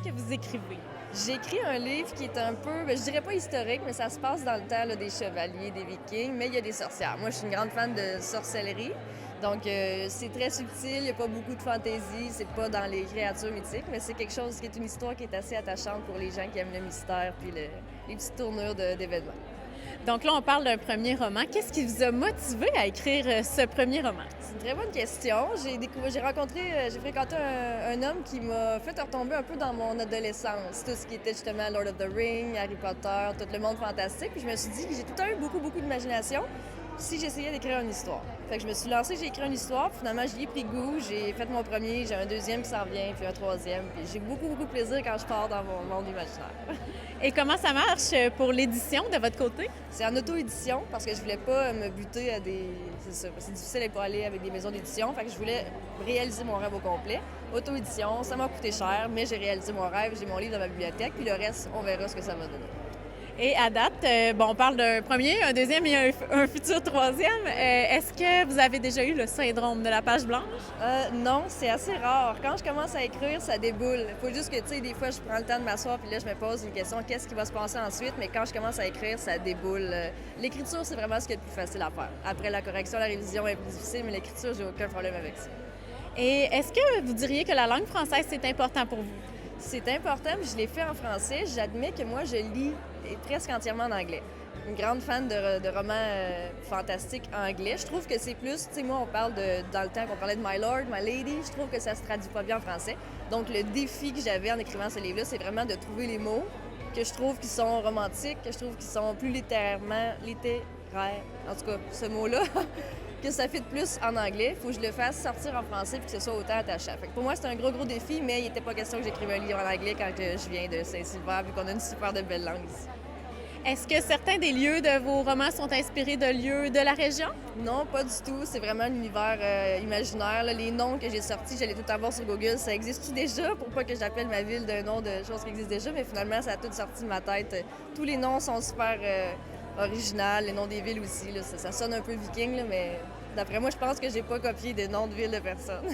que vous écrivez? J'ai écrit un livre qui est un peu, je dirais pas historique, mais ça se passe dans le temps là, des chevaliers, des vikings, mais il y a des sorcières. Moi, je suis une grande fan de sorcellerie, donc c'est très subtil, il n'y a pas beaucoup de fantaisie, c'est pas dans les créatures mythiques, mais c'est quelque chose qui est une histoire qui est assez attachante pour les gens qui aiment le mystère puis les petites tournures d'événements. Donc là, on parle d'un premier roman. Qu'est-ce qui vous a motivé à écrire ce premier roman? C'est une très bonne question. J'ai fréquenté un homme qui m'a fait retomber un peu dans mon adolescence. Tout ce qui était justement Lord of the Rings, Harry Potter, tout le monde fantastique. Puis je me suis dit que j'ai tout le temps eu beaucoup, beaucoup d'imagination si j'essayais d'écrire une histoire. Fait que je me suis lancée, j'ai écrit une histoire, puis finalement j'y ai pris goût, j'ai fait mon premier, j'ai un deuxième qui s'en vient, puis un troisième, puis j'ai beaucoup, beaucoup de plaisir quand je pars dans mon monde imaginaire. Et comment ça marche pour l'édition de votre côté? C'est en auto-édition parce que je voulais pas me buter à des... C'est ça, c'est difficile de pas aller avec des maisons d'édition, fait que je voulais réaliser mon rêve au complet. Auto-édition, ça m'a coûté cher, mais j'ai réalisé mon rêve, j'ai mon livre dans ma bibliothèque, puis le reste, on verra ce que ça va donner. Et à date, on parle d'un premier, un deuxième et un futur troisième. Est-ce que vous avez déjà eu le syndrome de la page blanche? Non, c'est assez rare. Quand je commence à écrire, ça déboule. Faut juste que, tu sais, des fois, je prends le temps de m'asseoir, puis là, je me pose une question, qu'est-ce qui va se passer ensuite? Mais quand je commence à écrire, ça déboule. L'écriture, c'est vraiment ce qui est le plus facile à faire. Après, la correction, la révision est plus difficile, mais l'écriture, j'ai aucun problème avec ça. Et est-ce que vous diriez que la langue française, c'est important pour vous? C'est important, puis je l'ai fait en français. J'admets que moi, je lis presque entièrement en anglais. Une grande fan de romans fantastiques anglais. Je trouve que c'est plus, tu sais, moi, on parle dans le temps qu'on parlait de My Lord, My Lady, je trouve que ça se traduit pas bien en français. Donc, le défi que j'avais en écrivant ce livre-là, c'est vraiment de trouver les mots que je trouve qui sont romantiques, que je trouve qui sont plus littéraires, en tout cas, ce mot-là, que ça fit plus en anglais. Il faut que je le fasse sortir en français puis que ce soit autant attachant. Fait que pour moi, c'est un gros, gros défi, mais il n'était pas question que j'écrive un livre en anglais quand je viens de Saint-Sylvain, vu qu'on a une super de belle langue ici. Est-ce que certains des lieux de vos romans sont inspirés de lieux de la région? Non, pas du tout. C'est vraiment un univers imaginaire. Là. Les noms que j'ai sortis, j'allais tout avoir sur Google. Ça existe-tu déjà? Pour pas que j'appelle ma ville d'un nom de choses qui existent déjà, mais finalement, ça a tout sorti de ma tête. Tous les noms sont super originaux, les noms des villes aussi. Là. Ça sonne un peu viking, là, mais d'après moi, je pense que j'ai pas copié des noms de villes de personnes.